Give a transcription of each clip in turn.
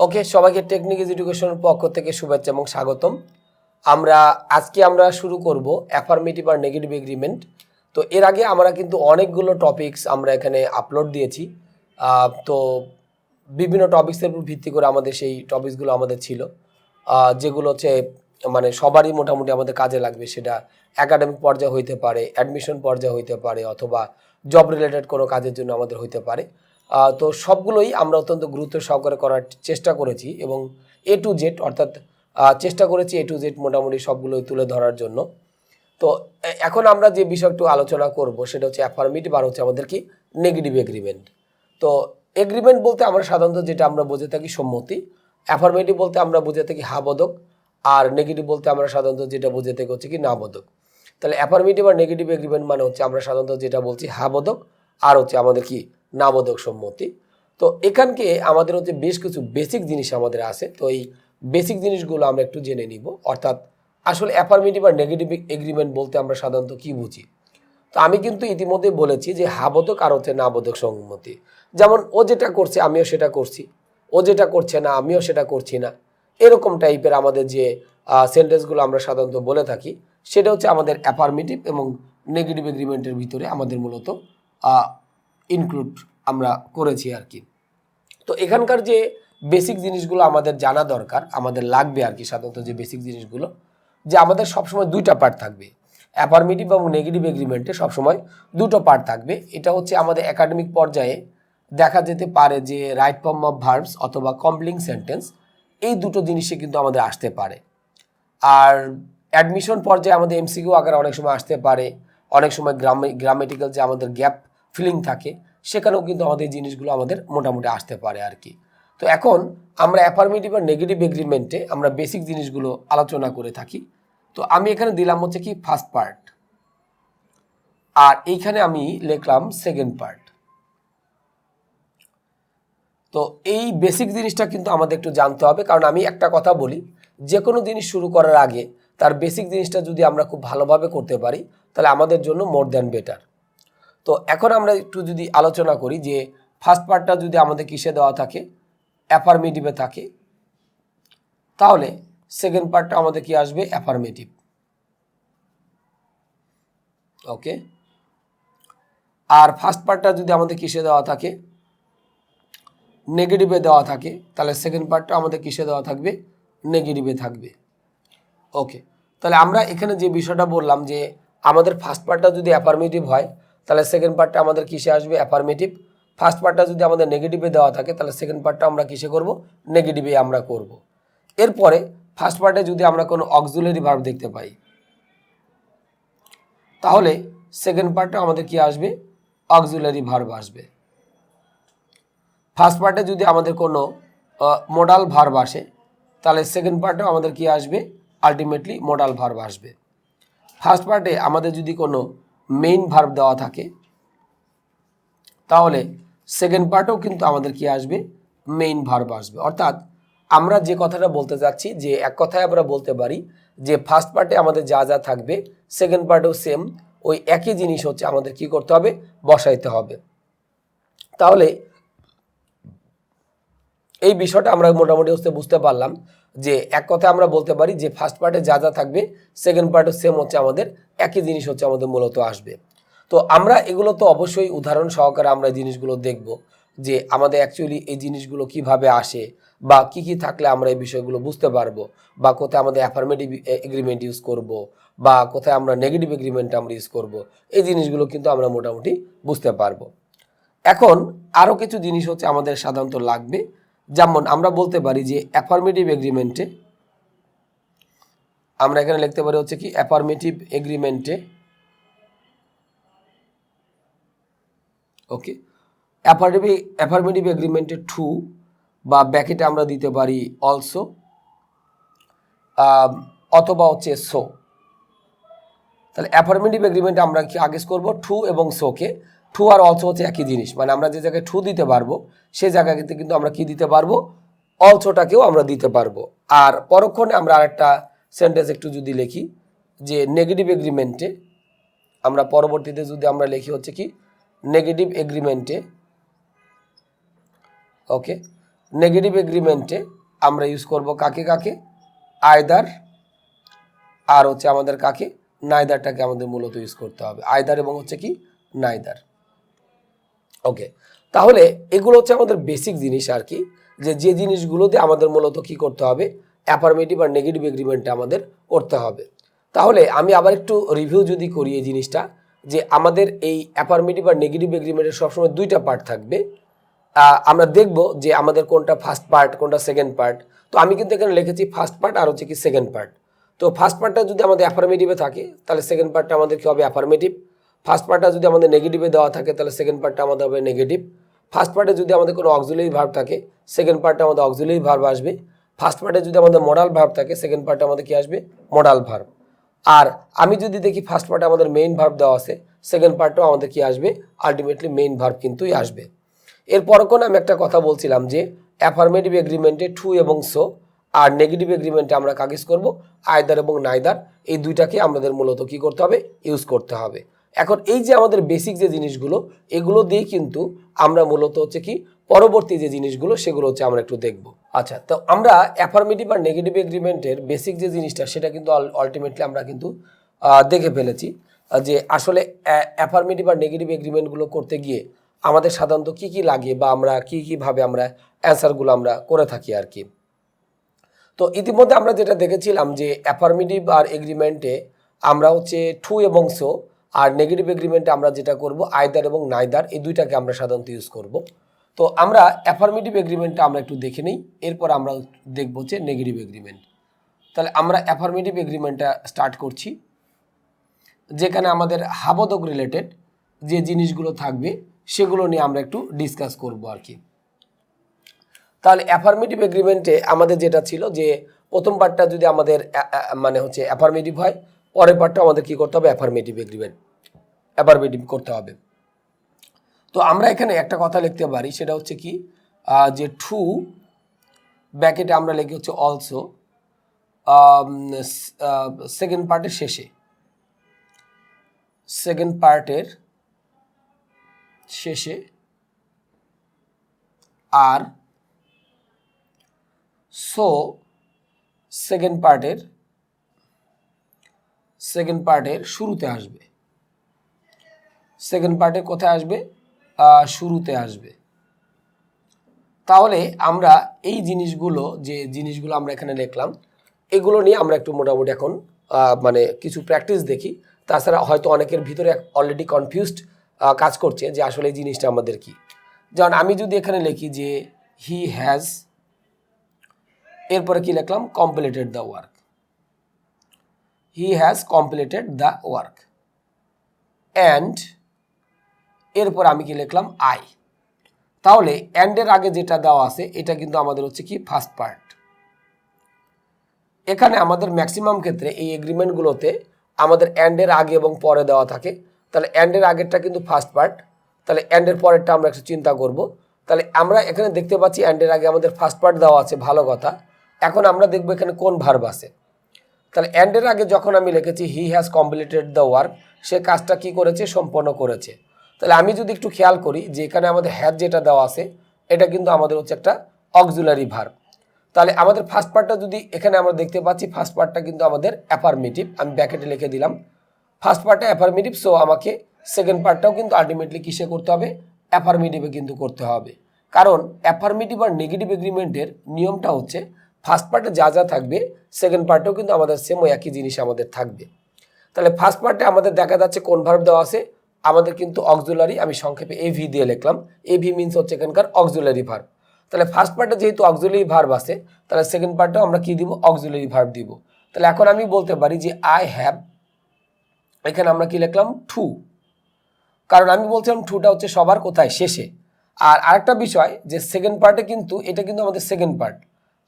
ওকে, সবাইকে টেকনিক এডুকেশনের পক্ষ থেকে শুভেচ্ছা এবং স্বাগতম। আজকে আমরা শুরু করব অ্যাফার্মেটিভ আর নেগেটিভ এগ্রিমেন্ট। তো এর আগে আমরা কিন্তু অনেকগুলো টপিকস আমরা এখানে আপলোড দিয়েছি। তো বিভিন্ন টপিক্সের উপর ভিত্তি করে আমাদের সেই টপিকসগুলো আমাদের ছিল, যেগুলো হচ্ছে মানে সবারই মোটামুটি আমাদের কাজে লাগবে। সেটা একাডেমিক পর্যায়ে হইতে পারে, অ্যাডমিশন পর্যায়ে হইতে পারে, অথবা জব রিলেটেড কোনো কাজের জন্য আমাদের হইতে পারে। তো সবগুলোই আমরা অত্যন্ত গুরুত্ব সহকারে করার চেষ্টা করেছি এবং এ টু জেড অর্থাৎ চেষ্টা করেছি এ টু জেড মোটামুটি সবগুলোই তুলে ধরার জন্য। তো এখন আমরা যে বিষয় একটু আলোচনা করব সেটা হচ্ছে অ্যাফার্মেটিভ আর হচ্ছে আমাদের কি নেগেটিভ এগ্রিমেন্ট। তো এগ্রিমেন্ট বলতে আমরা সাধারণত যেটা আমরা বুঝে থাকি সম্মতি, অ্যাফার্মেটিভ বলতে আমরা বুঝে থাকি হা বোধক, আর নেগেটিভ বলতে আমরা সাধারণত যেটা বুঝে থাকি হচ্ছে কি না বোধক। তাহলে অ্যাফার্মেটিভ আর নেগেটিভ এগ্রিমেন্ট মানে হচ্ছে আমরা সাধারণত যেটা বলছি হা বোধক আর হচ্ছে আমাদের কি না বোধক সম্মতি। তো এখানকে আমাদের হচ্ছে বেশ কিছু বেসিক জিনিস আমাদের আছে। তো এই বেসিক জিনিসগুলো আমরা একটু জেনে নিব। অর্থাৎ আসলে অ্যাফার্মেটিভ আর নেগেটিভ এগ্রিমেন্ট বলতে আমরা সাধারণত কি বুঝি। তো আমি কিন্তু ইতিমধ্যে বলেছি যে হাবোধক আর হচ্ছে না বোধক সম্মতি। যেমন ও যেটা করছে আমিও সেটা করছি, ও যেটা করছে না আমিও সেটা করছি না, এরকম টাইপের আমাদের যে সেন্টেন্সগুলো আমরা সাধারণত বলে থাকি সেটা হচ্ছে আমাদের অ্যাফার্মেটিভ এবং নেগেটিভ এগ্রিমেন্টের ভিতরে আমাদের মূলত ইনক্লুড আমরা করেছি আর কি। তো এখানকার যে বেসিক জিনিসগুলো আমাদের জানা দরকার, আমাদের লাগবে আর কি, সাধারণত যে বেসিক জিনিসগুলো, যে আমাদের সবসময় দুইটা পার্ট থাকবে। অ্যাফার্মেটিভ এবং নেগেটিভ এগ্রিমেন্টে সবসময় দুটো পার্ট থাকবে। এটা হচ্ছে আমাদের একাডেমিক পর্যায়ে দেখা যেতে পারে যে রাইট ফর্ম অফ ভার্বস অথবা কমপ্লিং সেন্টেন্স, এই দুটো জিনিসই কিন্তু আমাদের আসতে পারে। আর অ্যাডমিশন পর্যায়ে আমাদের এমসিকিউ আকারে অনেক সময় আসতে পারে, অনেক সময় গ্রামেটিক্যাল যে আমাদের গ্যাপ ফিলিং থাকে সেখানেও কিন্তু আমাদের এই জিনিসগুলো আমাদের মোটামুটি আসতে পারে আর কি। তো এখন আমরা অ্যাফার্মেটিভ আর নেগেটিভ এগ্রিমেন্টে আমরা বেসিক জিনিসগুলো আলোচনা করে থাকি। তো আমি এখানে দিলাম হচ্ছে কি ফার্স্ট পার্ট, আর এইখানে আমি লিখলাম সেকেন্ড পার্ট। তো এই বেসিক জিনিসটা কিন্তু আমাদের একটু জানতে হবে, কারণ আমি একটা কথা বলি, যে কোনো জিনিস শুরু করার আগে তার বেসিক জিনিসটা যদি আমরা খুব ভালোভাবে করতে পারি তাহলে আমাদের জন্য মোর দ্যান বেটার। তো এখন আমরা একটু যদি আলোচনা করি যে ফার্স্ট পার্টটা যদি আমাদের কিসে দেওয়া থাকে, অ্যাফার্মেটিভে থাকে, তাহলে সেকেন্ড পার্টটা আমাদের কি আসবে, অ্যাফার্মেটিভ। ওকে, আর ফার্স্ট পার্টটা যদি আমাদের কিসে দেওয়া থাকে, নেগেটিভে দেওয়া থাকে, তাহলে সেকেন্ড পার্টটা আমাদের কিসে দেওয়া থাকবে, নেগেটিভে থাকবে। ওকে, তাহলে আমরা এখানে যে বিষয়টা বললাম যে আমাদের ফার্স্ট পার্টটা যদি অ্যাফার্মেটিভ হয় তাহলে সেকেন্ড পার্টটা আমাদের কিসে আসবে, অ্যাফার্মেটিভ। ফার্স্ট পার্টটা যদি আমাদের নেগেটিভে দেওয়া থাকে তাহলে সেকেন্ড পার্টটা আমরা কিসে করব, নেগেটিভে আমরা করব। এরপরে ফার্স্ট পার্টে যদি আমরা কোনো অক্সিলারি ভার্ব দেখতে পাই তাহলে সেকেন্ড পার্টটা আমাদের কি আসবে, অক্সিলারি ভার্ব আসবে। ফার্স্ট পার্টে যদি আমাদের কোনো মোডাল ভার্ব আসে তাহলে সেকেন্ড পার্টে আমাদের কি আসবে, আলটিমেটলি মোডাল ভার্ব আসবে। ফার্স্ট পার্টে আমাদের যদি কোনো মেইন ভার্ব দেওয়া থাকে তাহলে সেকেন্ড পার্টেও কিন্তু আমাদের কি আসবে, মেইন ভার্ব আসবে। অর্থাৎ আমরা যে কথাটা বলতে যাচ্ছি যে এক কথায় আমরা বলতে পারি যে ফার্স্ট পার্টে আমাদের যা যা থাকবে সেকেন্ড পার্টেও সেম ওই একই জিনিস হচ্ছে আমাদের কি করতে হবে, বসাইতে হবে। তাহলে এই বিষয়টা আমরা মোটামুটি বুঝতে পারলাম যে এক কথায় আমরা বলতে পারি যে ফার্স্ট পার্টে যা যা থাকবে সেকেন্ড পার্টে সেম হচ্ছে আমাদের একই জিনিস হচ্ছে আমাদের মূলত আসবে। তো আমরা এগুলো তো অবশ্যই উদাহরণ সহকারে আমরা এই জিনিসগুলো দেখব যে আমাদের অ্যাকচুয়ালি এই জিনিসগুলো কিভাবে আসে বা কি কি থাকলে আমরা এই বিষয়গুলো বুঝতে পারবো, বা কোথায় আমাদের অ্যাফার্মেটিভ এগ্রিমেন্ট ইউজ করব বা কোথায় আমরা নেগেটিভ এগ্রিমেন্ট আমরা ইউজ করব, এই জিনিসগুলো কিন্তু আমরা মোটামুটি বুঝতে পারবো। এখন আরও কিছু জিনিস হচ্ছে আমাদের সাধারণত লাগবে। যেমন আমরা বলতে পারি যে অ্যাফার্মেটিভ এগ্রিমেন্টে আমরা এখানে লিখতে পারি হচ্ছে কি অ্যাফার্মেটিভ এগ্রিমেন্টে, ওকে, অ্যাফার্মেটিভ এগ্রিমেন্টে টু বা ব্যাকেটে আমরা দিতে পারি অলসো অথবা হচ্ছে সো। তাহলে অ্যাফার্মেটিভ এগ্রিমেন্টে আমরা কি আগে করব, টু এবং সোকে। টু আর অলসো হচ্ছে একই জিনিস, মানে আমরা যে জায়গায় টু দিতে পারবো সে জায়গাতে কিন্তু আমরা কি দিতে পারবো, অলসোটাকেও আমরা দিতে পারবো। আর পরক্ষণে আমরা আরেকটা সেন্টেন্স একটু যদি লিখি যে নেগেটিভ এগ্রিমেন্টে, আমরা পরবর্তীতে যদি আমরা লিখি হচ্ছে কি নেগেটিভ এগ্রিমেন্টে, ওকে, নেগেটিভ এগ্রিমেন্টে আমরা ইউজ করব কাকে কাকে, আইদার, আর হচ্ছে আমাদের কাকে, নাইদারটাকে আমাদের মূলত ইউজ করতে হবে, আইদার এবং হচ্ছে কি নাইদার। ওকে, তাহলে এগুলো হচ্ছে আমাদের বেসিক জিনিস আর কি, যে জিনিসগুলোতে আমাদের মূলত কি করতে হবে, অ্যাফার্মেটিভ আর নেগেটিভ এগ্রিমেন্টটা আমাদের করতে হবে। তাহলে আমি আবার একটু রিভিউ যদি করি এই জিনিসটা, যে আমাদের এই অ্যাফার্মেটিভ আর নেগেটিভ এগ্রিমেন্টের সবসময় দুইটা পার্ট থাকবে। আমরা দেখব যে আমাদের কোনটা ফার্স্ট পার্ট কোনটা সেকেন্ড পার্ট। তো আমি কিন্তু এখানে লিখেছি ফার্স্ট পার্ট আর হচ্ছে কি সেকেন্ড পার্ট। তো ফার্স্ট পার্টটা যদি আমাদের অ্যাফার্মেটিভে থাকে তাহলে সেকেন্ড পার্টটা আমাদের কি হবে, অ্যাফার্মেটিভ। ফার্স্ট পার্টটা যদি আমাদের নেগেটিভে দেওয়া থাকে তাহলে সেকেন্ড পার্টটা আমাদের হবে নেগেটিভ। ফার্স্ট পার্টে যদি আমাদের কোনো অক্সিলারি ভার্ব থাকে সেকেন্ড পার্টে আমাদের অক্সিলারি ভার্ব আসবে। ফার্স্ট পার্টে যদি আমাদের মডাল ভার্ব থাকে সেকেন্ড পার্টে আমাদের কি আসবে, মডাল ভার্ব। আর আমি যদি দেখি ফার্স্ট পার্টে আমাদের মেইন ভার্ব দেওয়া আছে, সেকেন্ড পার্টেও আমাদের কি আসবে, আলটিমেটলি মেইন ভার্ব কিন্তুই আসবে। এরপর কোন আমি একটা কথা বলছিলাম যে অ্যাফার্মেটিভ এগ্রিমেন্টে টু এবং সো, আর নেগেটিভ এগ্রিমেন্টে আমরা কাকে ইউজ করব, আইদার এবং নাইদার। এই দুইটাকে আমাদের মূলত কি করতে হবে, ইউজ করতে হবে। এখন এই যে আমাদের বেসিক যে জিনিসগুলো, এগুলো দিয়ে কিন্তু আমরা মূলত হচ্ছে কি পরবর্তী যে জিনিসগুলো সেগুলো হচ্ছে আমরা একটু দেখব। আচ্ছা, তো আমরা অ্যাফার্মেটিভ আর নেগেটিভ এগ্রিমেন্টের বেসিক যে জিনিসটা সেটা কিন্তু আলটিমেটলি আমরা কিন্তু দেখে ফেলেছি, যে আসলে অ্যাফার্মেটিভ আর নেগেটিভ এগ্রিমেন্টগুলো করতে গিয়ে আমাদের সাধারণত কি কি লাগে বা আমরা কিভাবে আমরা অ্যান্সারগুলো আমরা করে থাকি আর কি। তো ইতিমধ্যে আমরা যেটা দেখেছিলাম যে অ্যাফার্মেটিভ আর এগ্রিমেন্টে আমরা হচ্ছে টু এবং সো, আর নেগেটিভ এগ্রিমেন্টে আমরা যেটা করব আইদার এবং নাইদার, এই দুইটাকে আমরা সাধারণত ইউজ করব। তো আমরা অ্যাফার্মেটিভ এগ্রিমেন্টটা আমরা একটু দেখে নিই, এরপর আমরা দেখব হচ্ছে নেগেটিভ এগ্রিমেন্ট। তাহলে আমরা অ্যাফার্মেটিভ এগ্রিমেন্টটা স্টার্ট করছি, যেখানে আমাদের হাবোধক রিলেটেড যে জিনিসগুলো থাকবে সেগুলো নিয়ে আমরা একটু ডিসকাস করব আর কি। তাহলে অ্যাফার্মেটিভ এগ্রিমেন্টে আমাদের যেটা ছিল যে প্রথম পার্টটা যদি আমাদের মানে হচ্ছে অ্যাফার্মেটিভ হয়, পরের পার্টটা আমাদের কি করতে হবে, অ্যাফার্মেটিভ করতে হবে। তো আমরা এখানে একটা কথা লিখতে পারি, সেটা হচ্ছে কি যে টু ব্র্যাকেটে আমরা লিখি হচ্ছে অলসো, সেকেন্ড পার্টের শেষে আর সো সেকেন্ড পার্টের শুরুতে আসবে, সেকেন্ড পার্টের কোথায় আসবে, শুরুতে আসবে। তাহলে আমরা এই জিনিসগুলো আমরা এখানে লিখলাম, এগুলো নিয়ে আমরা একটু মোটামুটি এখন মানে কিছু প্র্যাকটিস দেখি। তাছাড়া হয়তো অনেকের ভিতরে অলরেডি কনফিউজড কাজ করছে যে আসলে এই জিনিসটা আমাদের কি। যেমন আমি যদি এখানে লিখি যে হি হ্যাজ, এরপরে কি লিখলাম, completed the work, he has completed the work, and এরপর আমি কি লিখলাম, আই। তাহলে অ্যান্ডের আগে যেটা দেওয়া আছে এটা কিন্তু আমাদের হচ্ছে কি ফার্স্ট পার্ট। এখানে আমাদের ম্যাক্সিমাম ক্ষেত্রে এই এগ্রিমেন্টগুলোতে আমাদের অ্যান্ডের আগে এবং পরে দেওয়া থাকে। তাহলে অ্যান্ডের আগেরটা কিন্তু ফার্স্ট পার্ট, তাহলে অ্যান্ডের পরেরটা আমরা একটু চিন্তা করব। তাহলে আমরা এখানে দেখতে পাচ্ছি অ্যান্ডের আগে আমাদের ফার্স্ট পার্ট দেওয়া আছে, ভালো কথা। এখন আমরা দেখব এখানে কোন ভার্ব আছে। তাহলে অ্যান্ডের আগে যখন আমি লিখেছি he has completed the work, সে কাজটা কি করেছে, সম্পন্ন করেছে। তাহলে আমি যদি একটু খেয়াল করি যে এখানে আমাদের হ্যাজ যেটা দেওয়া আছে এটা কিন্তু আমাদের হচ্ছে একটা অক্সিলারি ভার্ব। তাহলে আমাদের ফার্স্ট পার্টটা যদি এখানে আমরা দেখতে পাচ্ছি, ফার্স্ট পার্টটা কিন্তু আমাদের অ্যাফার্মেটিভ, আমি ব্র্যাকেটে লিখে দিলাম ফার্স্ট পার্টটা অ্যাফার্মেটিভ। সো আমাকে সেকেন্ড পার্টটাও কিন্তু আলটিমেটলি কিসে করতে হবে, অ্যাফার্মেটিভে কিন্তু করতে হবে। কারণ অ্যাফার্মেটিভ আর নেগেটিভ এগ্রিমেন্টের নিয়মটা হচ্ছে ফার্স্ট পার্টে যা যা থাকবে সেকেন্ড পার্টেও কিন্তু আমাদের সেম ওই একই জিনিস আমাদের থাকবে। তাহলে ফার্স্ট পার্টে আমাদের দেখা যাচ্ছে কোন ভার্ব দেওয়া আছে, আমাদের কিন্তু অক্সিলারি, আমি সংক্ষেপে এভি দিয়ে লিখলাম, এভি মিনস হচ্ছে এখানকার অক্সিলারি ভার্ব। তাহলে ফার্স্ট পার্টে যেহেতু অক্সিলারি ভার্ব আছে, তাহলে সেকেন্ড পার্টেও আমরা কি দিব, অক্সিলারি ভার্ব দিব। তাহলে এখন আমি বলতে পারি যে আই হ্যাভ, এখানে আমরা কি লিখলাম, টু। কারণ আমি বলছিলাম টুটা হচ্ছে সবার কোথায়, শেষে। আর আরেকটা বিষয় যে সেকেন্ড পার্টে কিন্তু এটা কিন্তু আমাদের সেকেন্ড পার্ট,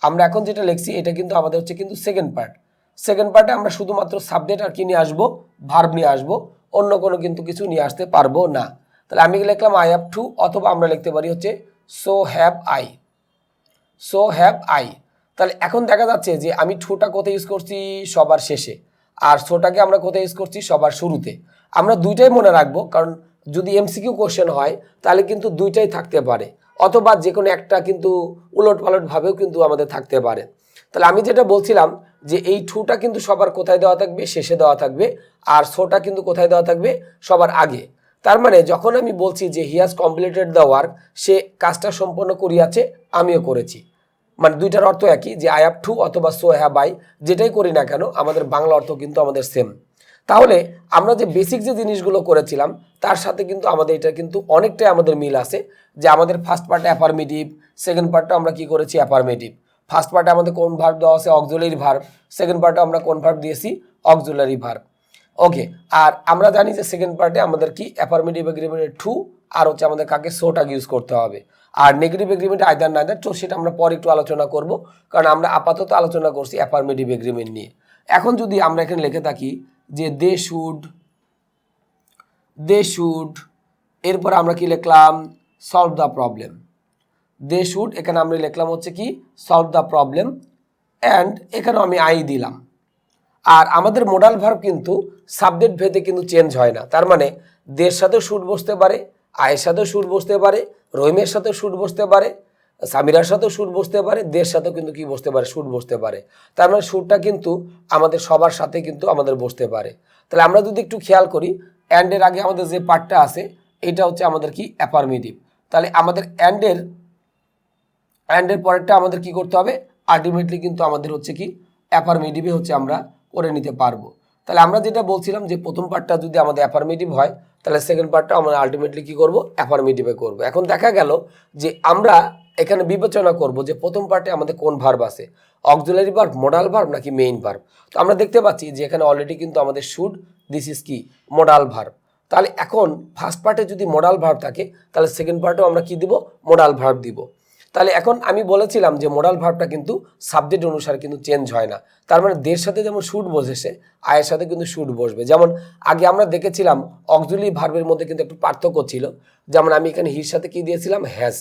আমরা এখন যেটা লিখছি এটা কিন্তু আমাদের হচ্ছে কিন্তু সেকেন্ড পার্ট। সেকেন্ড পার্টে আমরা শুধুমাত্র সাবজেক্ট আর কি নিয়ে আসবো, ভার্ব নিয়ে আসবো, অন্য কোনো কিন্তু কিছু নিয়ে আসতে পারবো না। তাহলে আমি লিখলাম আই হ্যাভ টু, অথবা আমরা লিখতে পারি হচ্ছে সো হ্যাভ আই। তাহলে এখন দেখা যাচ্ছে যে আমি টুটা কোথায় ইউজ করছি, সবার শেষে, আর সোটাকে আমরা কোথায় ইউজ করছি, সবার শুরুতে। আমরা দুইটাই মনে রাখবো, কারণ যদি এমসিকিউ কোশ্চেন হয় তাহলে কিন্তু দুইটাই থাকতে পারে। অথবা যে কোনো একটা কিন্তু উলট পালট ভাবেও কিন্তু আমাদের থাকতে পারে। তাহলে আমি যেটা বলছিলাম যে এই টুটা কিন্তু সবার কোথায় দেওয়া থাকবে, শেষে দেওয়া থাকবে, আর সোটা কিন্তু কোথায় দেওয়া থাকবে, সবার আগে। তার মানে যখন আমি বলছি যে he has completed the work, সে কাজটা সম্পন্ন করিয়াছে, আমিও করেছি, মানে দুইটার অর্থ একই, যে আই হ্যাভ টু অথবা সো হ্যাভ আই, যেটাই করি না কেন আমাদের বাংলা অর্থ কিন্তু আমাদের সেম। তাহলে আমরা যে বেসিক যে জিনিসগুলো করেছিলাম তার সাথে কিন্তু আমাদের এটা কিন্তু অনেকটাই আমাদের মিল আছে, যে আমাদের ফার্স্ট পার্টে অ্যাফার্মেটিভ, সেকেন্ড পার্টটা আমরা কি করেছি, অ্যাফার্মেটিভ। ফার্স্ট পার্টে আমাদের কোন ভার্ব দেওয়া আছে, অক্সিলারি ভার্ব, সেকেন্ড পার্টে আমরা কোন ভার্ব দিয়েছি, অক্সিলারি ভার্ব। ওকে, আর আমরা জানি যে সেকেন্ড পার্টে আমাদের কি অ্যাফার্মেটিভ এগ্রিমেন্টের টু আর হচ্ছে আমাদের কাকে, সোটা ইউজ করতে হবে। আর নেগেটিভ এগ্রিমেন্ট আইদার নাইদার, তো সেটা আমরা পরে একটু আলোচনা করব, কারণ আমরা আপাতত আলোচনা করছি অ্যাফার্মেটিভ এগ্রিমেন্ট নিয়ে। এখন যদি আমরা এখানে লিখে থাকি যে দে শুড, এরপর আমরা কি লিখলাম, solve the problem. They should, এখানে আমরা লিখলাম হচ্ছে কি, সলভ দ্য প্রবলেম, অ্যান্ড এখানেও আমি আই দিলাম। আর আমাদের মোডাল ভার্ব কিন্তু সাবজেক্ট ভেদে কিন্তু চেঞ্জ হয় না। তার মানে দের সাথেও শুড বসতে পারে, আয়ের সাথেও শুড বসতে পারে, রহিমের সাথেও শুড বসতে পারে, সামিরার সাথেও শুড বসতে পারে, দের সাথেও কিন্তু কি বসতে পারে, শুড বসতে পারে। তার মানে শুডটা কিন্তু আমাদের সবার সাথে কিন্তু আমাদের বসতে পারে। তাহলে আমরা যদি একটু খেয়াল করি, অ্যান্ডের আগে আমাদের যে পার্টটা আছে এটা হচ্ছে আমাদের কি, অ্যাফার্মেটিভ। তাহলে আমাদের অ্যান্ডের পরেরটা আমাদের কি করতে হবে, আলটিমেটলি কিন্তু আমাদের হচ্ছে কি, অ্যাফার্মেটিভে হচ্ছে আমরা করে নিতে পারবো। তাহলে আমরা যেটা বলছিলাম যে প্রথম পার্টটা যদি আমাদের অ্যাফার্মেটিভ হয়, তাহলে সেকেন্ড পার্টটা আমরা আলটিমেটলি কি করব, অ্যাফার্মেটিভে করব। এখন দেখা গেল যে আমরা এখানে বিবেচনা করব যে প্রথম পার্টে আমাদের কোন ভার্ব আছে, অক্সিলারি ভার্ব, মোডাল ভার্ব নাকি মেইন ভার্ব। তো আমরা দেখতে পাচ্ছি যে এখানে অলরেডি কিন্তু আমাদের শুড, দিস ইজ কি, মোডাল ভার্ব। তাহলে এখন ফার্স্ট পার্টে যদি মোডাল ভার্ব থাকে, তাহলে সেকেন্ড পার্টেও আমরা কি দিব, মোডাল ভার্ব দিব। তাহলে এখন আমি বলেছিলাম যে মোডাল ভার্বটা কিন্তু সাবজেক্ট অনুসারে কিন্তু চেঞ্জ হয় না। তার মানে দের সাথে যেমন শুড বসেছে, আয়ের সাথে কিন্তু শুড বসবে। যেমন আগে আমরা দেখেছিলাম অক্সিলারি ভার্বের মধ্যে কিন্তু একটু পার্থক্য ছিল। যেমন আমি এখানে হির সাথে কি দিয়েছিলাম, হ্যাজ,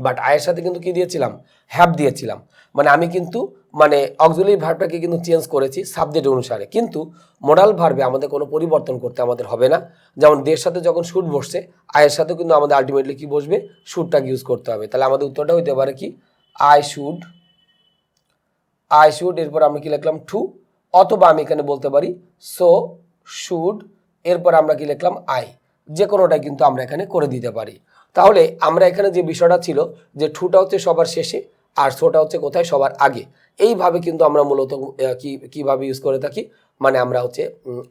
বাট আয়ের সাথে কিন্তু কি দিয়েছিলাম, হ্যাভ দিয়েছিলাম। মানে আমি কিন্তু মানে অক্সিলারি ভার্বটাকে কিন্তু চেঞ্জ করেছি সাবজেক্ট অনুসারে, কিন্তু মোডাল ভার্বে আমাদের কোনো পরিবর্তন করতে আমাদের হবে না। যেমন দের সাথে যখন শুড বসছে, আয়ের সাথেও কিন্তু আমাদের আলটিমেটলি কি বসবে, শুডটাকে ইউজ করতে হবে। তাহলে আমাদের উত্তরটা হইতে পারে কি, আই শুড, এরপর আমরা কি লিখলাম, টু, অথবা আমি এখানে বলতে পারি সো শুড, এরপর আমরা কি লিখলাম, আই। যে কোনোটাই কিন্তু আমরা এখানে করে দিতে পারি। তাহলে আমরা এখানে যে বিষয়টা ছিল যে টুটা হচ্ছে সবার শেষে আর সোটা হচ্ছে কোথায়, সবার আগে। এইভাবে কিন্তু আমরা মূলত কিভাবে ইউজ করে থাকি, মানে আমরা হচ্ছে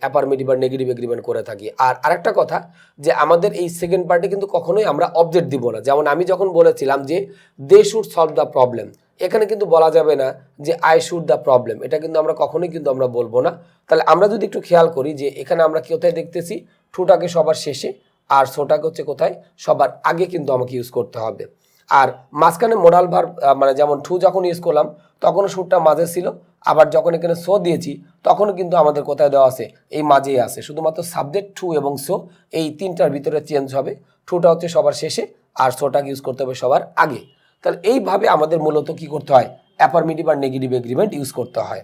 অ্যাফার্মেটিভ আর নেগেটিভ এগ্রিমেন্ট করে থাকি। আর আরেকটা কথা, যে আমাদের এই সেকেন্ড পার্টে কিন্তু কখনোই আমরা অবজেক্ট দিব না। যেমন আমি যখন বলেছিলাম যে they should solve the problem, এখানে কিন্তু বলা যাবে না যে আই শুড দ্য প্রবলেম, এটা কিন্তু আমরা কখনোই কিন্তু আমরা বলবো না। তাহলে আমরা যদি একটু খেয়াল করি যে এখানে আমরা কোথায় দেখতেছি, টুটাকে সবার শেষে আর সোটাকে হচ্ছে কোথায়, সবার আগে কিন্তু আমাকে ইউজ করতে হবে। আর মাঝখানে মোডাল ভার্ব, মানে যেমন টু যখন ইউজ করলাম তখনও শুটটা মাঝে ছিল, আবার যখন এখানে সো দিয়েছি তখনও কিন্তু আমাদের কোথায় দেওয়া আছে, এই মাঝেই আছে। শুধুমাত্র সাবজেক্ট টু এবং সো এই তিনটার ভিতরে চেঞ্জ হবে। টুটা হচ্ছে সবার শেষে আর সোটাকে ইউজ করতে হবে সবার আগে। তাহলে এইভাবে আমাদের মূলত কি করতে হয়, অ্যাফার্মেটিভ আর নেগেটিভ এগ্রিমেন্ট ইউজ করতে হয়।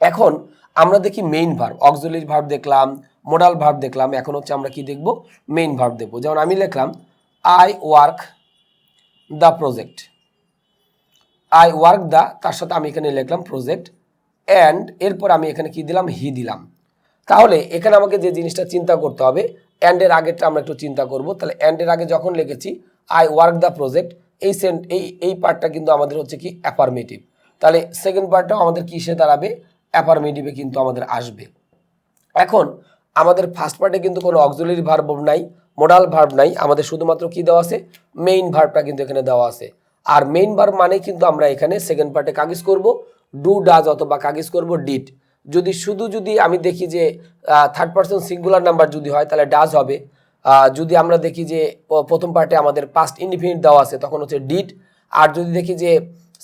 এখন আমরা দেখি মেইন ভার্ব, অক্সিলারি ভার্ব দেখলাম, মোডাল ভার্ব দেখলাম, এখন হচ্ছে আমরা কি দেখব, মেইন ভার্ব দেখবো। যেমন আমি লিখলাম I work the project, I work the, তার সাথে আমি এখানে লিখলাম প্রজেক্ট, অ্যান্ড এরপর আমি এখানে কি দিলাম, হি দিলাম। তাহলে এখানে আমাকে যে জিনিসটা চিন্তা করতে হবে, অ্যান্ডের আগেরটা আমরা একটু চিন্তা করব। তাহলে অ্যান্ডের আগে যখন লিখেছি আই ওয়ার্ক দ্য প্রজেক্ট, এই পার্টটা কিন্তু আমাদের হচ্ছে কি, অ্যাফার্মেটিভ। তাহলে সেকেন্ড পার্টটাও আমাদের কিসে দাঁড়াবে, অ্যাফার্মেটিভে কিন্তু আমাদের আসবে। এখন আমাদের ফার্স্ট পার্টে কিন্তু কোনো অক্সিলারি ভার্ব নাই, মোডাল ভার্ব নাই, আমাদের শুধুমাত্র কি দেওয়া আছে, মেইন ভার্বটা কিন্তু এখানে দেওয়া আছে। আর মেইন ভার্ব মানে কিন্তু আমরা এখানে সেকেন্ড পার্টে কাগজ করব ডু, ডাজ, অথবা কাগজ করব ডিড। যদি আমি দেখি যে থার্ড পারসন সিঙ্গুলার নাম্বার যদি হয় তাহলে ডাজ হবে। যদি আমরা দেখি যে প্রথম পার্টে আমাদের পাস্ট ইনডিফিনিট দেওয়া আছে তখন হচ্ছে ডিড। আর যদি দেখি যে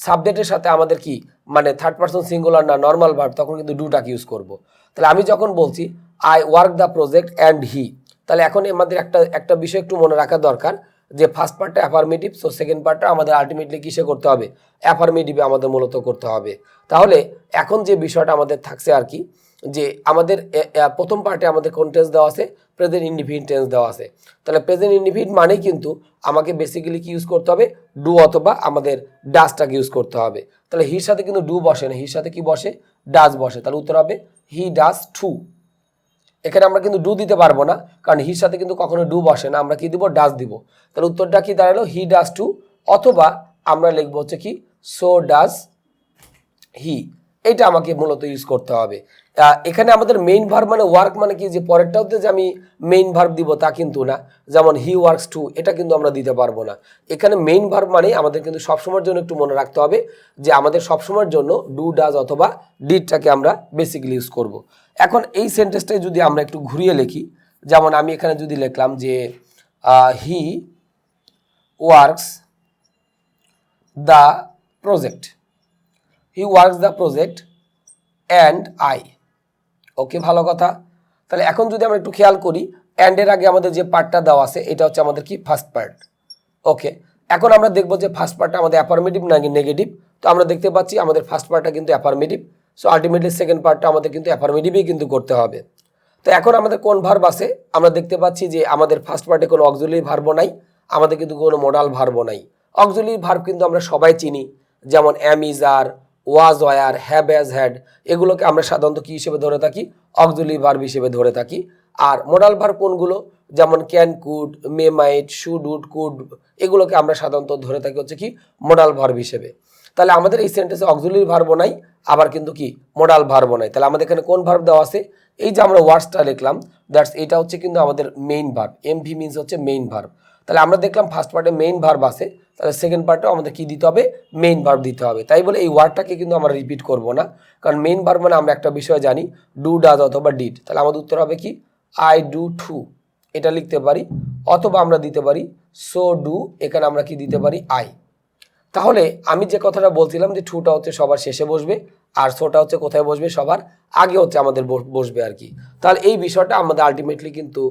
সাবজেক্টের সাথে আমাদের কি, মানে থার্ড পারসন সিঙ্গুলার না নর্মাল ভার্ব, তখন কিন্তু ডুটাকে ইউজ করব। তাহলে আমি যখন বলছি I work the project and he, তাহলে এখন আমাদের একটা বিষয় একটু মনে রাখা দরকার, যে ফার্স্ট পার্টটা অ্যাফার্মেটিভ, সো সেকেন্ড পার্টটা আমাদের আলটিমেটলি কিসে করতে হবে, অ্যাফার্মেটিভে আমাদের মূলত করতে হবে। তাহলে এখন যে বিষয়টা আমাদের থাকছে আর কি, যে আমাদের প্রথম পার্টে আমাদের কোন টেন্স দেওয়া আছে, প্রেজেন্ট ইনডিফিনিট টেন্স দেওয়া আছে। তাহলে প্রেজেন্ট ইনডিফিনিট মানেই কিন্তু আমাকে বেসিক্যালি কি ইউজ করতে হবে, ডু অথবা আমাদের ডাজটাকে ইউজ করতে হবে। তাহলে হির সাথে কিন্তু ডু বসে না, হির সাথে কি বসে, ডাজ বসে। তাহলে উত্তর হবে হি ডাজ টু। এখানে আমরা কিন্তু ডু দিতে পারবো না, কারণ হির সাথে কিন্তু কখনো ডু বসে না, আমরা কি দিব, ডাজ দিব। তাহলে উত্তরটা কি দাঁড়ালো, হি ডাজ টু, অথবা আমরা লিখবো হচ্ছে কি সো ডাজ হি। এইটা আমাকে মূলত ইউজ করতে হবে। এখানে আমাদের মেইন ভার্ব মানে ওয়ার্ক মানে কি, যে পরেরটাতে যে আমি মেইন ভার্ব দিব তা কিন্তু না। যেমন হি ওয়ার্কস টু, এটা কিন্তু আমরা দিতে পারবো না। এখানে মেইন ভার্ব মানে আমাদের কিন্তু সবসময়ের জন্য একটু মনে রাখতে হবে যে আমাদের সবসময়ের জন্য ডু ডাজ অথবা ডিডটাকে আমরা বেসিক্যালি ইউজ করব। এখন এই সেন্টেন্সটাই যদি আমরা একটু ঘুরিয়ে লিখি, যেমন আমি এখানে যদি লিখলাম যে he works the project, he works the project and I. Okay, ভালো কথা। তাহলে এখন যদি আমরা একটু খেয়াল করি, অ্যান্ডের আগে আমাদের যে পার্টটা দেওয়া আছে এটা হচ্ছে আমাদের কি ফার্স্ট পার্ট। ওকে, এখন আমরা দেখবো যে ফার্স্ট পার্টটা আমাদের অ্যাফার্মেটিভ নাকি নেগেটিভ। তো আমরা দেখতে পাচ্ছি আমাদের ফার্স্ট পার্টটা কিন্তু অ্যাফার্মেটিভ, সো আলটিমেটলি সেকেন্ড পার্টটা আমাদের কিন্তু অ্যাফার্মেটিভই কিন্তু করতে হবে। তো এখন আমাদের কোন ভার্ব আছে, আমরা দেখতে পাচ্ছি যে আমাদের ফার্স্ট পার্টে কোনো অক্সিলারি ভার্বও নাই, আমাদের কিন্তু কোনো মোডাল ভার্বও নাই। অক্সিলারি ভার্ব কিন্তু আমরা সবাই চিনি, যেমন am is are, was were, have has had, এগুলোকে আমরা সাধারণত কি হিসেবে ধরে থাকি, অক্সিলারি ভার্ব হিসেবে ধরে থাকি। আর মোডাল ভার্ব কোনগুলো, যেমন can, could, may, might, should, would, could, এগুলোকে আমরা সাধারণত ধরে থাকি হচ্ছে কি মোডাল ভার্ব হিসেবে। তাহলে আমাদের এই সেন্টেন্সে অক্সিলারি ভার্বও নাই, আবার কিন্তু কি মোডাল ভার্বও নাই। তাহলে আমাদের এখানে কোন ভার্ব দেওয়া আছে, এই যে আমরা ওয়ার্ডসটা লিখলাম দ্যাটস, এটা হচ্ছে কিন্তু আমাদের মেইন ভার্ব। এমভি মিনস হচ্ছে মেইন ভার্ব। তাহলে আমরা দেখলাম ফার্স্ট পার্টে মেইন ভার্ব আছে, তাহলে সেকেন্ড পার্টেও আমাদের কি দিতে হবে, মেইন ভার্ব দিতে হবে। তাই বলে এই ওয়ার্ডটাকে কিন্তু আমরা রিপিট করব না, কারণ মেইন ভার্ব মানে আমরা একটা বিষয় জানি, ডু ডাজ অথবা ডিড। তাহলে আমাদের উত্তর হবে কি আই ডু টু, এটা লিখতে পারি, অথবা আমরা দিতে পারি সো ডু, এখানে আমরা কি দিতে পারি, আই। তাহলে আমি যে কথাটা বলছিলাম যে টুটা হচ্ছে সবার শেষে বসবে, আর সোটা হচ্ছে কোথায় বসবে, সবার আগে হচ্ছে আমাদের বসবে আর কি। তাহলে এই বিষয়টা আমাদের আলটিমেটলি কিন্তু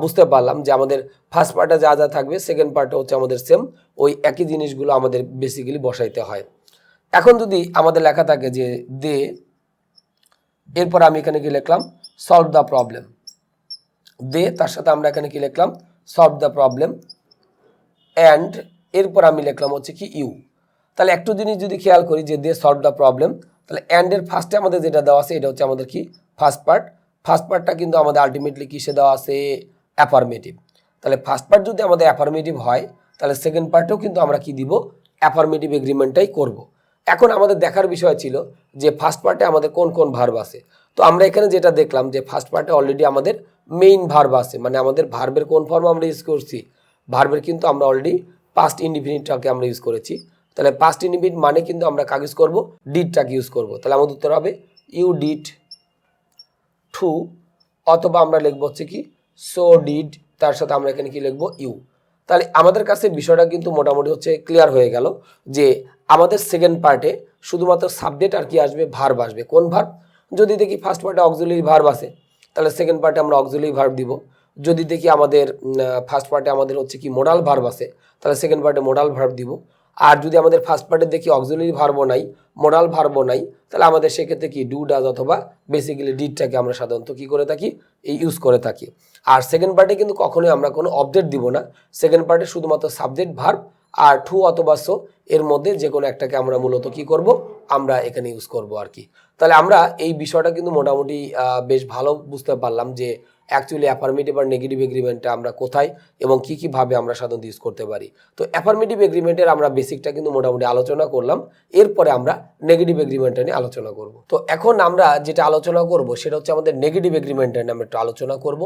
বুঝতে পারলাম যে আমাদের ফার্স্ট পার্টে যা যা থাকবে সেকেন্ড পার্টে হচ্ছে আমাদের সেম ওই একই জিনিসগুলো আমাদের বেসিক্যালি বসাইতে হয়। এখন যদি আমাদের লেখা থাকে যে দে, এরপর আমি এখানে কি লিখলাম, সলভ দ্য প্রবলেম। দে, তার সাথে আমরা এখানে কি লিখলাম, সলভ দ্য প্রবলেম, অ্যান্ড এরপর আমি লিখলাম হচ্ছে কি ইউ। তাহলে একটু জিনিস যদি খেয়াল করি যে দে সলভ দ্য প্রবলেম, তাহলে অ্যান্ডের ফার্স্টে আমাদের যেটা দেওয়া আছে এটা হচ্ছে আমাদের কি ফার্স্ট পার্ট। ফার্স্ট পার্টটা কিন্তু আমাদের আলটিমেটলি কিসে দেওয়া আছে, অ্যাফার্মেটিভ। তাহলে ফার্স্ট পার্ট যদি আমাদের অ্যাফার্মেটিভ হয়, তাহলে সেকেন্ড পার্টেও কিন্তু আমরা কি দিব, অ্যাফার্মেটিভ এগ্রিমেন্টটাই করব। এখন আমাদের দেখার বিষয় ছিল যে ফার্স্ট পার্টে আমাদের কোন কোন ভার্ব আছে। তো আমরা এখানে যেটা দেখলাম যে ফার্স্ট পার্টে অলরেডি আমাদের মেইন ভার্ব আছে, মানে আমাদের ভার্বের কোন ফর্ম আমরা ইউজ করছি, ভার্বের কিন্তু আমরা অলরেডি পাস্ট ইনডিফিনিটটাকে আমরা ইউজ করেছি। তাহলে পাস্ট ইনডিফিনিট মানে কিন্তু আমরা কাকে ইউজ করবো, ডিডটাকে ইউজ করব। তাহলে আমাদের উত্তর হবে ইউ ডিড টু, অথবা আমরা লিখবো হচ্ছে কি সো ডিড, তার সাথে আমরা এখানে কি লিখবো, ইউ। তাহলে আমাদের কাছে বিষয়টা কিন্তু মোটামুটি হচ্ছে ক্লিয়ার হয়ে গেল যে আমাদের সেকেন্ড পার্টে শুধুমাত্র সাবজেক্ট আর কি আসবে, ভার্ব আসবে। কোন ভার্ব, যদি দেখি ফার্স্ট পার্টে অক্সিলারি ভার্ব আছে, তাহলে সেকেন্ড পার্টে আমরা অক্সিলারি ভার্ব দিব। যদি দেখি আমাদের ফার্স্ট পার্টে আমাদের হচ্ছে কি মোডাল ভার্ব আছে, তাহলে সেকেন্ড পার্টে মোডাল ভার্ব দিব। আর যদি আমাদের ফার্স্ট পার্টে দেখি অক্সিলারি ভার্বও নাই, মোডাল ভার্বও নাই, তাহলে আমাদের সেক্ষেত্রে কি ডু ডাজ অথবা বেসিক্যালি ডিডটাকে আমরা সাধারণত কি করে থাকি, এই ইউজ করে থাকি। আর সেকেন্ড পার্টে কিন্তু কখনোই আমরা কোনো অবজেক্ট দিব না, সেকেন্ড পার্টে শুধুমাত্র সাবজেক্ট ভার্ব আর টু অথবা সো এর মধ্যে যে কোনো একটাকে আমরা মূলত কি করব, আমরা এখানে ইউজ করব আর কি। তাহলে আমরা এই বিষয়টা কিন্তু মোটামুটি বেশ ভালো বুঝতে পারলাম যে অ্যাকচুয়ালি অ্যাফার্মেটিভ আর নেগেটিভ এগ্রিমেন্টটা আমরা কোথায় এবং কী ভাবে আমরা সাধারণত ইউজ করতে পারি। তো অ্যাফার্মেটিভ এগ্রিমেন্টের আমরা বেসিকটা কিন্তু মোটামুটি আলোচনা করলাম, এরপরে আমরা নেগেটিভ এগ্রিমেন্টটা নিয়ে আলোচনা করব। তো এখন আমরা যেটা আলোচনা করব সেটা হচ্ছে আমাদের নেগেটিভ এগ্রিমেন্টের নিয়ে আমরা একটু আলোচনা করব।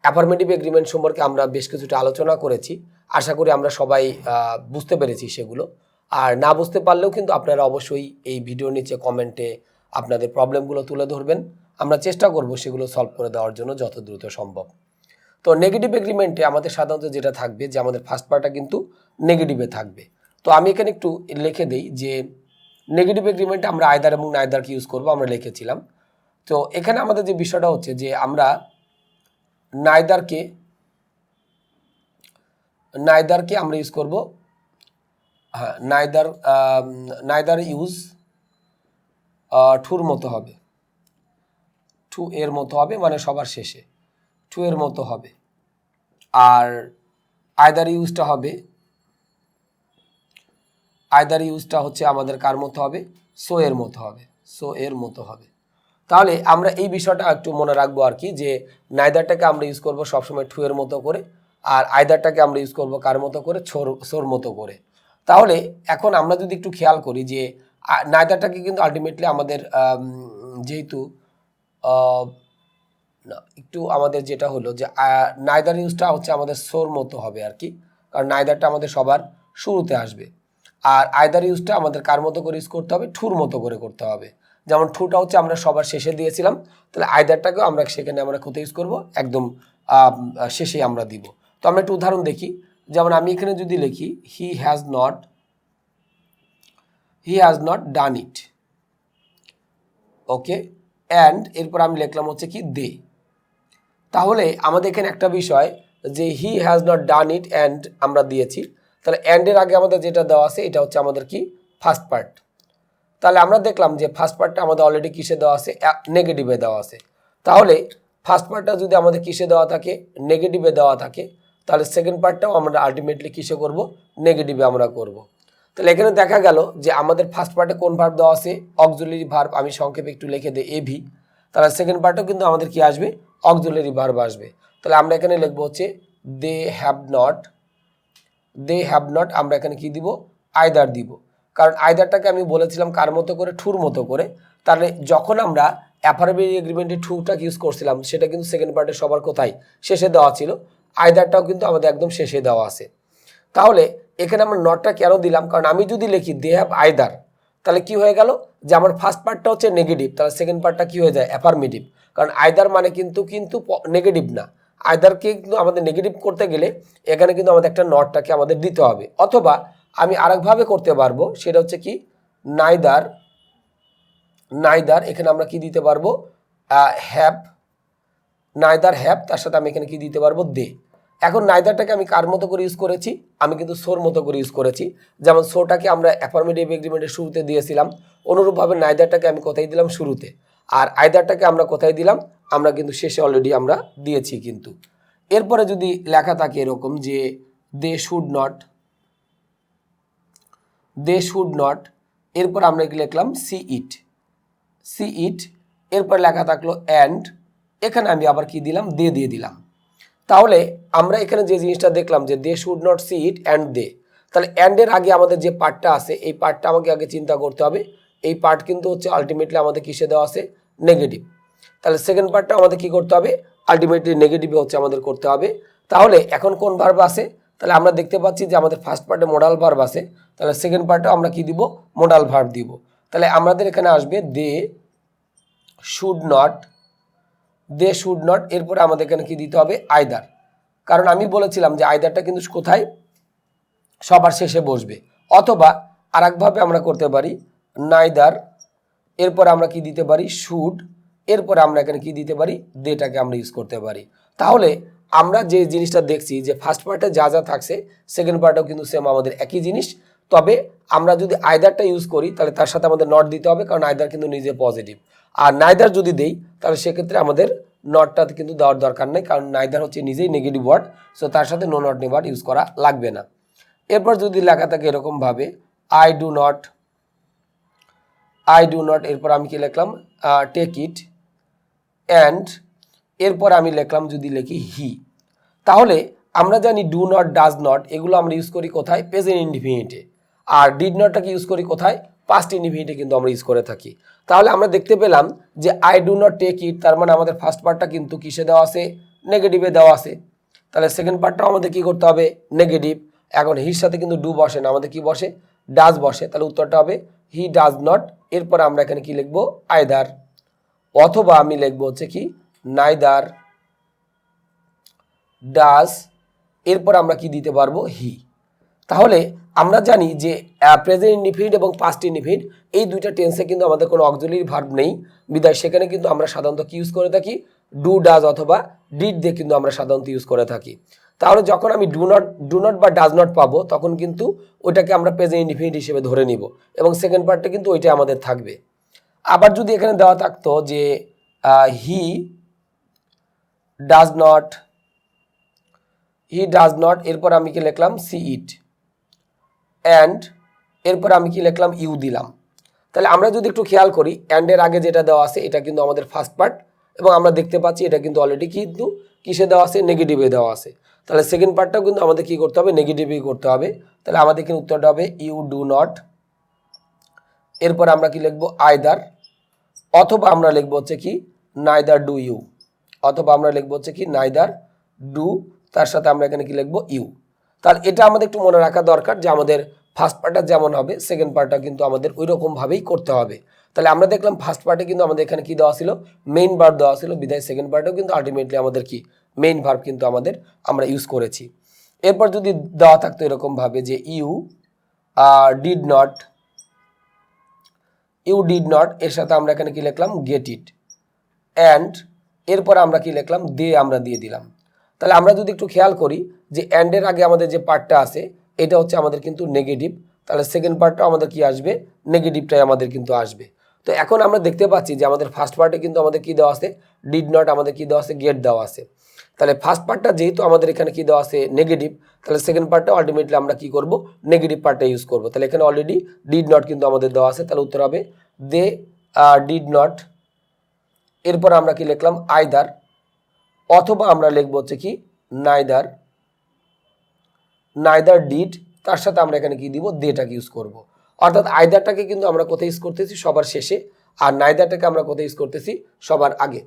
অ্যাফার্মেটিভ এগ্রিমেন্ট সম্পর্কে আমরা বেশ কিছুটা আলোচনা করেছি, আশা করি আমরা সবাই বুঝতে পেরেছি সেগুলো। আর না বুঝতে পারলেও কিন্তু আপনারা অবশ্যই এই ভিডিওর নিচে কমেন্টে আপনাদের প্রবলেমগুলো তুলে ধরবেন, আমরা চেষ্টা করব সেগুলো সলভ করে দেওয়ার জন্য যত দ্রুত সম্ভব। তো নেগেটিভ এগ্রিমেন্টে আমাদের সাধারণত যেটা থাকবে যে আমাদের ফার্স্ট পার্টটা কিন্তু নেগেটিভে থাকবে। তো আমি এখানে একটু লিখে দিই যে নেগেটিভ এগ্রিমেন্টে আমরা আইদার এবং নাইদারকে ইউজ করব, আমরা লিখেছিলাম। তো এখানে আমাদের যে বিষয়টা হচ্ছে যে আমরা নাইদারকে আমরা ইউজ করব, হ্যাঁ নাইদার ইউজ টুর মতো হবে, টু এর মতো হবে, মানে সবার শেষে টু এর মতো হবে। আর আইদার ইউজটা হচ্ছে আমাদের কার মতো হবে, সো এর মতো হবে, সো এর মতো হবে। তাহলে আমরা এই বিষয়টা একটু মনে রাখবো আর কি, যে নাইদারটাকে আমরা ইউজ করব সবসময় টু এর মতো করে, আর আইদারটাকে আমরা ইউজ করব কার মতো করে, সোর মতো করে। তাহলে এখন আমরা যদি একটু খেয়াল করি যে নাইদারটাকে কিন্তু আলটিমেটলি আমাদের যেহেতু না একটু আমাদের যেটা হলো যে নাইদার ইউজটা হচ্ছে আমাদের সোর মতো হবে আর কি, কারণ নাইদারটা আমাদের সবার শুরুতে আসবে। আর আইদার ইউজটা আমাদের কার মতো করে ইউজ করতে হবে, টুর মতো করে করতে হবে। যেমন টুটা হচ্ছে আমরা সবার শেষে দিয়েছিলাম, তাহলে আইদারটাকেও আমরা সেখানে আমরা কোথায় ইউজ করব, একদম শেষেই আমরা দিব। তো আমরা একটু উদাহরণ দেখি। যেমন আমি এখানে যদি লিখি he has not done it, okay, and এরপর আমি লিখলাম হচ্ছে কি দে। তাহলে আমাদের এখানে একটা বিষয় যে he has not done it and আমরা দিয়েছি, তাহলে অ্যান্ডের আগে আমাদের যেটা দেওয়া আছে এটা হচ্ছে আমাদের কি ফার্স্ট পার্ট। তাহলে আমরা দেখলাম যে ফার্স্ট পার্টটা আমাদের অলরেডি কিসে দেওয়া আছে, নেগেটিভে দেওয়া আছে। তাহলে ফার্স্ট পার্টটা যদি আমাদের কিসে দেওয়া থাকে, নেগেটিভে দেওয়া থাকে, তাহলে সেকেন্ড পার্টটাও আমরা আলটিমেটলি কিসে করব, নেগেটিভে আমরা করব। তাহলে এখানে দেখা গেল যে আমাদের ফার্স্ট পার্টে কোন ভার্ব দেওয়া আছে, অক্সিলারি ভার্ব, আমি সংক্ষেপে একটু লিখে দিই এভি। তাহলে সেকেন্ড পার্টেও কিন্তু আমাদের কি আসবে, অক্সিলারি ভার্ব আসবে। তাহলে আমরা এখানে লিখবো হচ্ছে দে হ্যাভ নট, আমরা এখানে কি দিব, আইদার দিব। কারণ আইদারটাকে আমি বলেছিলাম কার মতো করে, টুর মতো করে। তাহলে যখন আমরা অ্যাফার্মেটিভ এগ্রিমেন্টে টুটাকে ইউজ করছিলাম, সেটা কিন্তু সেকেন্ড পার্টে সবার কোথায়, শেষে দেওয়া ছিল। আইদারটাও কিন্তু আমাদের একদম শেষে দেওয়া আছে। তাহলে এখানে আমরা নটটা কেন দিলাম, কারণ আমি যদি লিখি দে হ্যাভ আইদার, তাহলে কি হয়ে গেল যে আমার ফার্স্ট পার্টটা হচ্ছে নেগেটিভ, তাহলে সেকেন্ড পার্টটা কি হয়ে যায়, অ্যাফার্মেটিভ। কারণ আইদার মানে কিন্তু নেগেটিভ না, আইদারকে কিন্তু আমাদের নেগেটিভ করতে গেলে এখানে কিন্তু আমাদের একটা নটটাকে আমাদের দিতে হবে। অথবা আমি আরেকভাবে করতে পারবো, সেটা হচ্ছে কি নাইদার এখানে আমরা কি দিতে পারবো, নাইদার হ্যাভ, তার সাথে আমি এখানে কি দিতে পারবো, দে। এখন নাইদারটাকে আমি কার মতো করে ইউজ করেছি, আমি কিন্তু সোর মতো করে ইউজ করেছি। যেমন সোটাকে আমরা অ্যাফার্মেটিভ এগ্রিমেন্টের শুরুতে দিয়েছিলাম, অনুরূপভাবে নাইদারটাকে আমি কোথায় দিলাম, শুরুতে। আর আইদারটাকে আমরা কোথায় দিলাম, আমরা কিন্তু শেষে অলরেডি আমরা দিয়েছি কিন্তু। এরপরে যদি লেখা থাকে এরকম যে দে শুড নট, এরপর আমরা কি লিখলাম সি ইট, এরপর লেখা থাকলো অ্যান্ড, এখানে আমি আবার কি দিলাম, দে দিয়ে দিলাম। তাহলে আমরা এখানে যে জিনিসটা দেখলাম যে they should not see it and they, তাহলে অ্যান্ডের আগে আমাদের যে পার্টটা আছে, এই পার্টটা আমাকে আগে চিন্তা করতে হবে। এই পার্ট কিন্তু হচ্ছে আলটিমেটলি আমাদের কিসে দেওয়া আছে, নেগেটিভ। তাহলে সেকেন্ড পার্টটা আমাদের কি করতে হবে, আলটিমেটলি নেগেটিভে হচ্ছে আমাদের করতে হবে। তাহলে এখন কোন ভার্ব আছে, তাহলে আমরা দেখতে পাচ্ছি যে আমাদের ফার্স্ট পার্টে মোডাল ভার্ব আছে, তাহলে সেকেন্ড পার্টে আমরা কি দিব, মোডাল ভার্ব দিব। তাহলে আমাদের এখানে আসবে দে শুড নট, এরপরে আমাদের এখানে কি দিতে হবে, আইদার। কারণ আমি বলেছিলাম যে আইদারটা কিন্তু কোথায়, সবার শেষে বসবে। অথবা আরেকভাবে আমরা করতে পারি নাইদার, এরপর আমরা কি দিতে পারি, শুড, এরপরে আমরা এখানে কি দিতে পারি, দেটাকে আমরা ইউজ করতে পারি। তাহলে আমরা যে জিনিসটা দেখছি যে ফার্স্ট পার্টে যা যা থাকছে, সেকেন্ড পার্টেও কিন্তু সেম আমাদের একই জিনিস। তবে আমরা যদি আইদারটা ইউজ করি, তাহলে তার সাথে আমাদের নট দিতে হবে, কারণ আইদার কিন্তু নিজে পজিটিভ। আর নাইদার যদি দেই, তাহলে সেক্ষেত্রে আমাদের নটটা কিন্তু দেওয়ার দরকার নেই, কারণ নাইদার হচ্ছে নিজেই নেগেটিভ ওয়ার্ড, সো তার সাথে নো নট নেভার ইউজ করা লাগবে না। এরপর যদি লেখা থাকে এরকমভাবে আই ডু নট, এরপর আমি কি লিখলাম, টেক ইট, অ্যান্ড এরপর আমি লিখলাম যদি লিখি হি। তাহলে আমরা জানি ডু নট, ডাজ নট, এগুলো আমরা ইউজ করি কোথায়, প্রেজেন্ট ইনডিফিনিটে। আর ডিড নটটাকে ইউজ করি কোথায়, পাস্ট ইনডিফিনিটে কিন্তু আমরা ইউজ করে থাকি। তাহলে আমরা দেখতে পেলাম যে I do not take it, তার মানে আমাদের ফার্স্ট পার্টটা কিন্তু কিসে দেওয়া আছে, নেগেটিভে দেওয়া আছে। তাহলে সেকেন্ড পার্টটাও আমাদের কি করতে হবে, নেগেটিভ। এখন হির সাথে কিন্তু ডু বসে না, আমাদের কি বসে, ডাজ বসে। তাহলে উত্তরটা হবে হি ডাজ নট, এরপর আমরা এখানে কি লিখবো, আইদার। অথবা আমি লিখবো হচ্ছে কি নাইদার ডাজ, এরপর আমরা কি দিতে পারবো, হি। তাহলে আমরা জানি যে প্রেজেন্ট ইনডিফিনিট এবং পাস্ট ইনডিফিনিট এই দুইটা টেন্সে কিন্তু আমাদের কোনো অক্সিলারি ভার্ব নেই, বিদায় সেখানে কিন্তু আমরা সাধারণত কি ইউজ করে থাকি, ডু, ডাজ অথবা ডিড দিয়ে কিন্তু আমরা সাধারণত ইউজ করে থাকি। তাহলে যখন আমি ডু নট বা ডাজ নট পাবো, তখন কিন্তু ওইটাকে আমরা প্রেজেন্ট ইনডিফিনিট হিসেবে ধরে নিব, এবং সেকেন্ড পার্টটা কিন্তু ওইটাই আমাদের থাকবে। আবার যদি এখানে দেওয়া থাকতো যে হি ডাজ নট, এরপর আমি কি লিখলাম সি ইট, অ্যান্ড এরপর আমি কি লিখলাম ইউ দিলাম। তাহলে আমরা যদি একটু খেয়াল করি, অ্যান্ডের আগে যেটা দেওয়া আছে এটা কিন্তু আমাদের ফার্স্ট পার্ট, এবং আমরা দেখতে পাচ্ছি এটা কিন্তু অলরেডি কিন্তু কিসে দেওয়া আছে, নেগেটিভে দেওয়া আছে। তাহলে সেকেন্ড পার্টটাও কিন্তু আমাদের কি করতে হবে, নেগেটিভই করতে হবে। তাহলে আমাদের কিন্তু উত্তরটা হবে ইউ ডু নট, এরপর আমরা কি লিখবো আইদার, অথবা আমরা লিখবো হচ্ছে কি নাইদার ডু ইউ, অথবা আমরা লিখবো হচ্ছে কি নাইদার ডু, তার সাথে আমরা এখানে কি লিখবো ইউ। তাহলে এটা আমাদের একটু মনে রাখা দরকার যে আমাদের ফার্স্ট পার্টটা যেমন হবে সেকেন্ড পার্টটা কিন্তু আমাদের ওই রকমভাবেই করতে হবে। তাহলে আমরা দেখলাম ফার্স্ট পার্টে কিন্তু আমাদের এখানে কি দেওয়া ছিল, মেইন ভার্ব দেওয়া ছিল, বিধায় সেকেন্ড পার্টেও কিন্তু আলটিমেটলি আমাদের কি মেইন ভার্ব কিন্তু আমাদের আমরা ইউজ করেছি। এরপর যদি দেওয়া থাকতো এরকমভাবে যে ইউ ডিড নট, এর সাথে আমরা এখানে কি লিখলাম গেট ইট, অ্যান্ড এরপর আমরা কি লিখলাম দে আমরা দিয়ে দিলাম। তাহলে আমরা যদি একটু খেয়াল করি যে অ্যান্ডের আগে আমাদের যে পার্টটা আছে এটা হচ্ছে আমাদের কিন্তু নেগেটিভ, তাহলে সেকেন্ড পার্টটা আমাদের কি আসবে, নেগেটিভটাই আমাদের কিন্তু আসবে। তো এখন আমরা দেখতে পাচ্ছি যে আমাদের ফার্স্ট পার্টে কিন্তু আমাদের কি দেওয়া আছে, ডিড নট, আমাদের কি দেওয়া আছে, গেট দেওয়া আছে। তাহলে ফার্স্ট পার্টটা যেহেতু আমাদের এখানে কি দেওয়া আছে নেগেটিভ, তাহলে সেকেন্ড পার্টটা আলটিমেটলি আমরা কি করব, নেগেটিভ পার্টটা ইউজ করব। তাহলে এখানে অলরেডি ডিড নট কিন্তু আমাদের দেওয়া আছে, তাহলে উত্তর হবে দে ডিড নট, এরপর আমরা কি লিখলাম আইদার, অথবা আমরা লিখবো হচ্ছে কি নাইদার ডিড, তার সাথে আমরা এখানে কি দিব, দেটাকে ইউজ করব। অর্থাৎ আইদারটাকে কিন্তু আমরা কোথায় ইউজ করতেছি, সবার শেষে, আর নাইদারটাকে আমরা কোথায় ইউজ করতেছি, সবার আগে।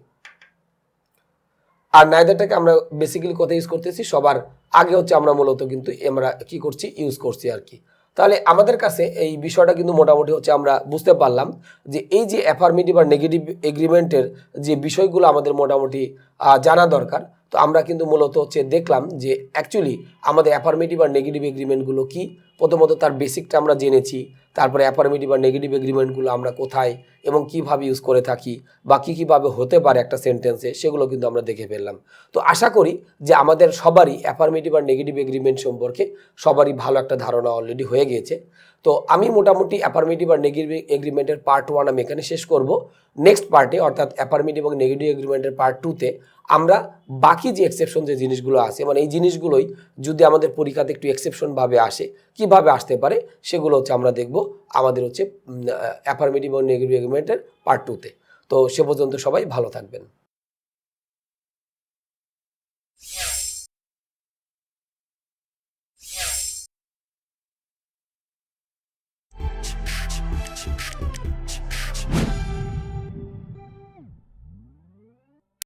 আর নাইদারটাকে আমরা বেসিক্যালি কোথায় ইউজ করতেছি, সবার আগে হচ্ছে আমরা মূলত কিন্তু আমরা কি করছি, ইউজ করছি আর কি। তাহলে আমাদের কাছে এই বিষয়টা কিন্তু মোটামুটি হচ্ছে আমরা বুঝতে পারলাম যে এই যে অ্যাফার্মেটিভ আর নেগেটিভ এগ্রিমেন্টের যে বিষয়গুলো আমাদের মোটামুটি জানা দরকার। তো আমরা কিন্তু মূলত হচ্ছে দেখলাম যে অ্যাকচুয়ালি আমাদের অ্যাফার্মেটিভ আর নেগেটিভ এগ্রিমেন্টগুলো কি, প্রথমত তার বেসিকটা আমরা জেনেছি, তারপরে অ্যাফার্মেটিভ আর নেগেটিভ এগ্রিমেন্টগুলো আমরা কোথায় এবং কিভাবে ইউজ করে থাকি বা কীভাবে হতে পারে একটা সেন্টেন্সে, সেগুলো কিন্তু আমরা দেখে ফেললাম। তো আশা করি যে আমাদের সবারই অ্যাফার্মেটিভ আর নেগেটিভ এগ্রিমেন্ট সম্পর্কে সবারই ভালো একটা ধারণা অলরেডি হয়ে গিয়েছে। তো আমি মোটামুটি অ্যাফার্মেটিভ আর নেগেটিভ এগ্রিমেন্টের পার্ট 1 আমি এখানে শেষ করব। নেক্সট পার্টে অর্থাৎ অ্যাফার্মেটিভ এবং নেগেটিভ এগ্রিমেন্টের পার্ট 2তে আমরা বাকি যে এক্সেপশন যে জিনিসগুলো আছে, মানে এই জিনিসগুলোই যদি আমাদের পরীক্ষাতে একটু এক্সেপশনভাবে আসে, কিভাবে আসতে পারে, সেগুলো হচ্ছে আমরা দেখব আমাদের হচ্ছে অ্যাফার্মেটিভ এবং নেগেটিভ এগ্রিমেন্টের পার্ট 2তে। তো সে পর্যন্ত সবাই ভালো থাকবেন।